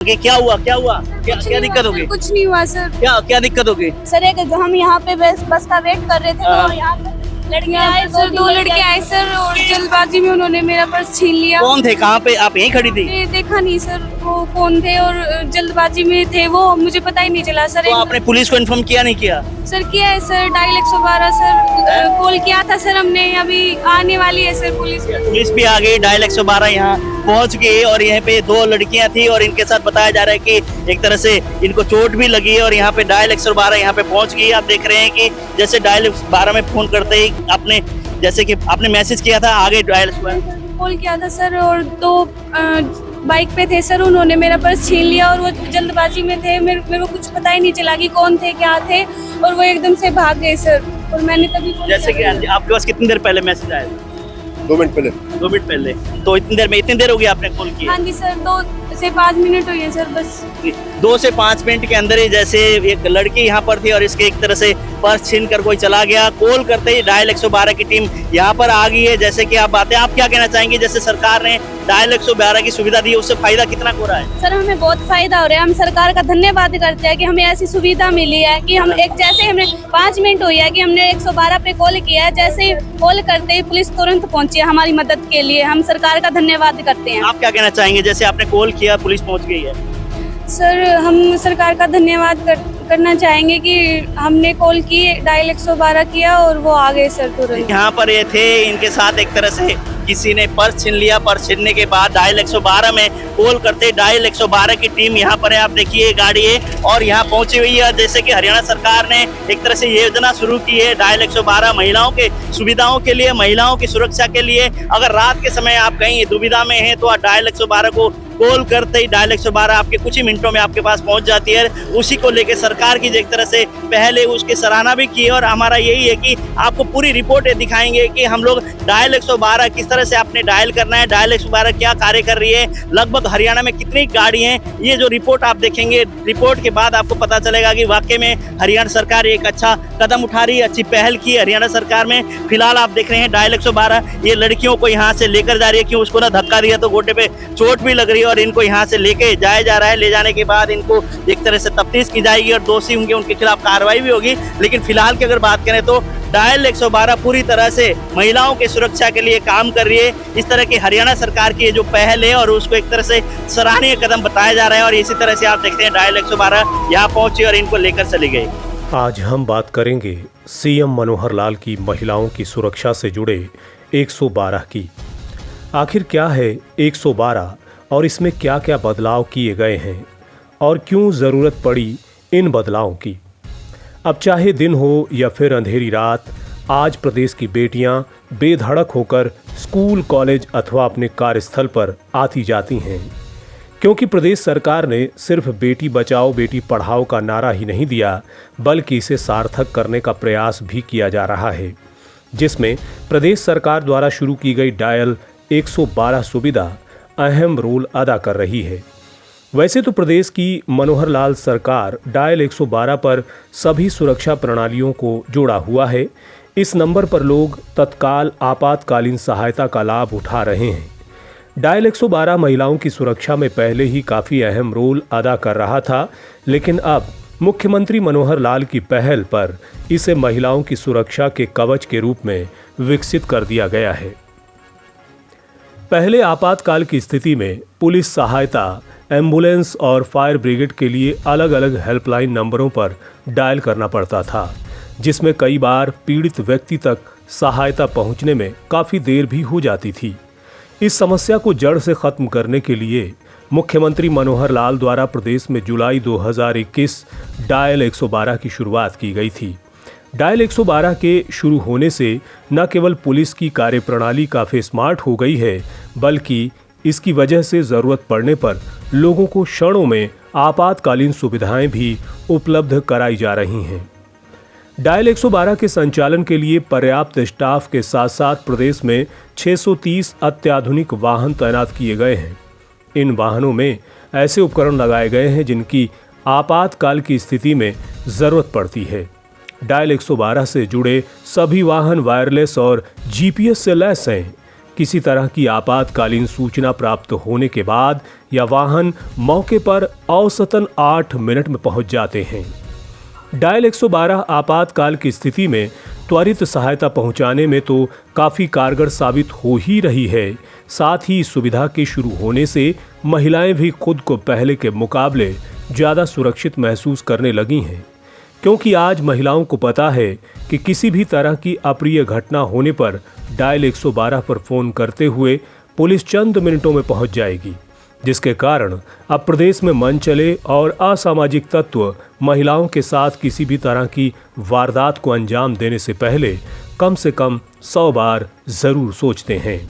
क्या हुआ क्या दिक्कत होगी? कुछ नहीं हुआ सर। क्या दिक्कत होगी? सर एक हम यहाँ पे बस का वेट कर रहे थे तो यहाँ पे लड़कियाँ आए सर, दो लड़के आए सर और जल्दबाजी में उन्होंने मेरा पर्स छीन लिया। कौन थे? कहाँ पे? आप यहीं खड़ी थी? मैं देखा नहीं सर वो कौन थे और जल्दबाजी में थे वो, मुझे पता ही नहीं चला सर। तो आपने पुलिस को इन्फॉर्म किया नहीं किया? सर किया है सर, डायल 112 सर कॉल किया था सर हमने, अभी आने वाली है सर पुलिस। पुलिस भी आ गई, डायल 112 यहाँ पहुँच गई और यहाँ पे दो लड़कियाँ थी और इनके साथ बताया जा रहा है कि एक तरह से इनको चोट भी लगी है और यहाँ पे डायल 112 यहाँ पे पहुँच गई। आप देख रहे हैं कि जैसे डायल 112 में फोन करते ही आपने जैसे कि आपने मैसेज किया था, आगे डायल कॉल किया था सर और दो बाइक पे थे सर, उन्होंने मेरा पर्स छीन लिया और वो जल्दबाजी में थे, मेरे को कुछ पता ही नहीं चला कि कौन थे क्या थे और वो एकदम से भाग गए सर। और मैंने तभी जैसे कि आपके पास कितनी देर पहले मैसेज आया? 2 मिनट पहले। 2 मिनट पहले। तो इतनी देर हो गई आपने कॉल की? हाँ जी सर, 2 से 5 मिनट हुई है सर बस। 2 से 5 मिनट के अंदर ही जैसे एक लड़की यहाँ पर थी और इसके एक तरह से पर्स छीन कर कोई चला गया। कॉल करते ही डायल 112 की टीम यहाँ पर आ गई है। जैसे कि आप बातें आप क्या कहना चाहेंगे? जैसे सरकार ने डायल 112 की सुविधा दी, उससे फायदा कितना हो रहा है? सर हमें बहुत फायदा हो रहा है, हम सरकार का धन्यवाद करते हैं कि हमें ऐसी सुविधा मिली है कि हम एक जैसे हमने 5 मिनट हुई है कि हमने 112 पे कॉल किया है, जैसे ही कॉल करते ही पुलिस तुरंत पहुंची है हमारी मदद के लिए, हम सरकार का धन्यवाद करते हैं। आप क्या कहना चाहेंगे? जैसे आपने कॉल किया, पुलिस पहुंच गई है। सर हम सरकार का धन्यवाद करना चाहेंगे कि हमने कॉल की, डायल 112 किया और वो आ गए सर तुरंत। यहाँ पर ये थे, इनके साथ एक तरह से किसी ने पर्स छीन लिया। पर्स छीनने के बाद डायल 112 में कॉल करते डायल 112 की टीम यहाँ पर है। आप देखिए गाड़ी है और यहाँ पहुंची हुई है। जैसे कि हरियाणा सरकार ने एक तरह से योजना शुरू की है डायल 112 महिलाओं के सुविधाओं के लिए, महिलाओं की सुरक्षा के लिए। अगर रात के समय आप कहीं दुविधा में हैं तो आप डायल 112 को कॉल करते ही डायल 112 आपके कुछ ही मिनटों में आपके पास पहुंच जाती है। उसी को लेकर सरकार की एक तरह से पहले उसकी सराहना भी की और हमारा यही है कि आपको पूरी रिपोर्टें दिखाएंगे कि हम लोग डायल 112 किस तरह से आपने डायल करना है, डायल 112 क्या कार्य कर रही है, लगभग हरियाणा में कितनी गाड़ी हैं। ये जो रिपोर्ट आप देखेंगे, रिपोर्ट के बाद आपको पता चलेगा कि वाकई में हरियाणा सरकार एक अच्छा कदम उठा रही है, अच्छी पहल की है हरियाणा सरकार में। फिलहाल आप देख रहे हैं डायल 112 ये लड़कियों को यहाँ से लेकर जा रही है, क्यों उसको ना धक्का दिया तो गोटे पे चोट भी लग रही है और इनको यहाँ से लेके जाया जा रहा है। ले जाने के बाद इनको एक तरह से तफ्तीश की जाएगी और दोषी होंगे उनके खिलाफ कार्रवाई भी होगी। लेकिन फिलहाल की अगर बात करें तो डायल 112 पूरी तरह से महिलाओं की सुरक्षा के लिए काम कर रही है। इस तरह की हरियाणा सरकार की ये जो पहल है और उसको एक तरह से सराहनीय कदम बताया जा रहा है और इसी तरह से आप देखते हैं डायल 112 यहाँ पहुंची और इनको लेकर चली गई। आज हम बात करेंगे सीएम मनोहर लाल की महिलाओं की सुरक्षा से जुड़े 112 की। आखिर क्या है 112 और इसमें क्या क्या बदलाव किए गए हैं और क्यों ज़रूरत पड़ी इन बदलावों की। अब चाहे दिन हो या फिर अंधेरी रात, आज प्रदेश की बेटियां बेधड़क होकर स्कूल, कॉलेज अथवा अपने कार्यस्थल पर आती जाती हैं, क्योंकि प्रदेश सरकार ने सिर्फ बेटी बचाओ बेटी पढ़ाओ का नारा ही नहीं दिया, बल्कि इसे सार्थक करने का प्रयास भी किया जा रहा है, जिसमें प्रदेश सरकार द्वारा शुरू की गई डायल 112 सुविधा अहम रोल अदा कर रही है। वैसे तो प्रदेश की मनोहर लाल सरकार डायल 112 पर सभी सुरक्षा प्रणालियों को जोड़ा हुआ है। इस नंबर पर लोग तत्काल आपातकालीन सहायता का लाभ उठा रहे हैं। डायल 112 महिलाओं की सुरक्षा में पहले ही काफ़ी अहम रोल अदा कर रहा था, लेकिन अब मुख्यमंत्री मनोहर लाल की पहल पर इसे महिलाओं की सुरक्षा के कवच के रूप में विकसित कर दिया गया है। पहले आपातकाल की स्थिति में पुलिस सहायता, एम्बुलेंस और फायर ब्रिगेड के लिए अलग अलग हेल्पलाइन नंबरों पर डायल करना पड़ता था, जिसमें कई बार पीड़ित व्यक्ति तक सहायता पहुंचने में काफ़ी देर भी हो जाती थी। इस समस्या को जड़ से ख़त्म करने के लिए मुख्यमंत्री मनोहर लाल द्वारा प्रदेश में जुलाई 2021 डायल 112 की शुरुआत की गई थी। डायल 112 के शुरू होने से न केवल पुलिस की कार्यप्रणाली काफ़ी स्मार्ट हो गई है, बल्कि इसकी वजह से ज़रूरत पड़ने पर लोगों को क्षणों में आपातकालीन सुविधाएं भी उपलब्ध कराई जा रही हैं। डायल 112 के संचालन के लिए पर्याप्त स्टाफ के साथ साथ प्रदेश में 630 अत्याधुनिक वाहन तैनात किए गए हैं। इन वाहनों में ऐसे उपकरण लगाए गए हैं जिनकी आपातकाल की स्थिति में ज़रूरत पड़ती है। डायल 112 से जुड़े सभी वाहन वायरलेस और जीपीएस से लैस हैं। किसी तरह की आपातकालीन सूचना प्राप्त होने के बाद या वाहन मौके पर औसतन 8 मिनट में पहुंच जाते हैं। डायल 112 आपातकाल की स्थिति में त्वरित सहायता पहुंचाने में तो काफ़ी कारगर साबित हो ही रही है। साथ ही इस सुविधा के शुरू होने से महिलाएं भी खुद को पहले के मुकाबले ज़्यादा सुरक्षित महसूस करने लगी हैं, क्योंकि आज महिलाओं को पता है कि किसी भी तरह की अप्रिय घटना होने पर डायल 112 पर फ़ोन करते हुए पुलिस चंद मिनटों में पहुंच जाएगी, जिसके कारण अब प्रदेश में मन चले और असामाजिक तत्व महिलाओं के साथ किसी भी तरह की वारदात को अंजाम देने से पहले कम से कम 100 बार ज़रूर सोचते हैं।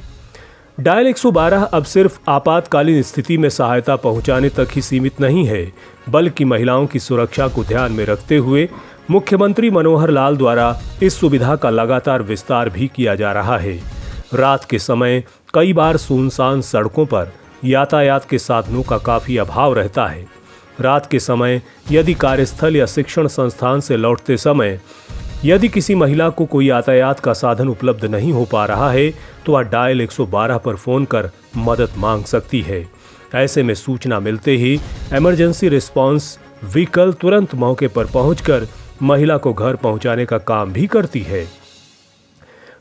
डायल 112 अब सिर्फ आपातकालीन स्थिति में सहायता पहुंचाने तक ही सीमित नहीं है, बल्कि महिलाओं की सुरक्षा को ध्यान में रखते हुए मुख्यमंत्री मनोहर लाल द्वारा इस सुविधा का लगातार विस्तार भी किया जा रहा है। रात के समय कई बार सुनसान सड़कों पर यातायात के साधनों का काफ़ी अभाव रहता है। रात के समय यदि कार्यस्थल या शिक्षण संस्थान से लौटते समय यदि किसी महिला को कोई यातायात का साधन उपलब्ध नहीं हो पा रहा है तो वह डायल 112 पर फ़ोन कर मदद मांग सकती है। ऐसे में सूचना मिलते ही इमरजेंसी रिस्पांस व्हीकल तुरंत मौके पर पहुंचकर महिला को घर पहुंचाने का काम भी करती है।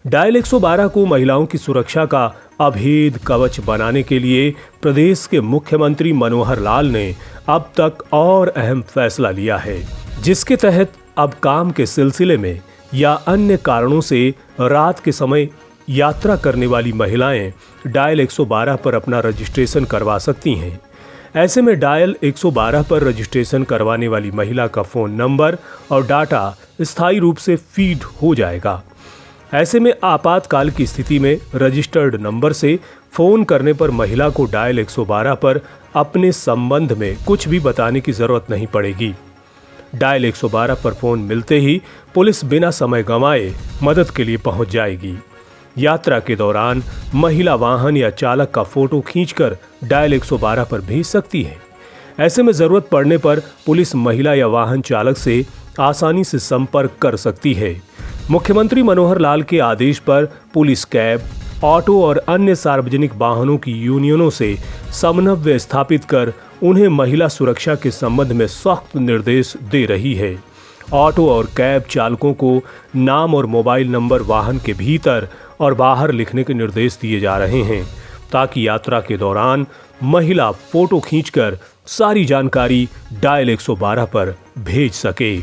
डायल 112 को महिलाओं की सुरक्षा का अभेद कवच बनाने के लिए प्रदेश के मुख्यमंत्री मनोहर लाल ने अब तक और अहम फैसला लिया है, जिसके तहत अब काम के सिलसिले में या अन्य कारणों से रात के समय यात्रा करने वाली महिलाएं डायल 112 पर अपना रजिस्ट्रेशन करवा सकती हैं। ऐसे में डायल 112 पर रजिस्ट्रेशन करवाने वाली महिला का फ़ोन नंबर और डाटा स्थायी रूप से फीड हो जाएगा। ऐसे में आपातकाल की स्थिति में रजिस्टर्ड नंबर से फ़ोन करने पर महिला को डायल 112 पर अपने संबंध में कुछ भी बताने की ज़रूरत नहीं पड़ेगी। डायल 112 पर फ़ोन मिलते ही पुलिस बिना समय गंवाए मदद के लिए पहुंच जाएगी। यात्रा के दौरान महिला वाहन या चालक का फ़ोटो खींचकर डायल 112 पर भेज सकती है। ऐसे में ज़रूरत पड़ने पर पुलिस महिला या वाहन चालक से आसानी से संपर्क कर सकती है। मुख्यमंत्री मनोहर लाल के आदेश पर पुलिस कैब, ऑटो और अन्य सार्वजनिक वाहनों की यूनियनों से समन्वय स्थापित कर उन्हें महिला सुरक्षा के संबंध में सख्त निर्देश दे रही है। ऑटो और कैब चालकों को नाम और मोबाइल नंबर वाहन के भीतर और बाहर लिखने के निर्देश दिए जा रहे हैं, ताकि यात्रा के दौरान महिला फोटो खींचकर सारी जानकारी डायल 112 पर भेज सके।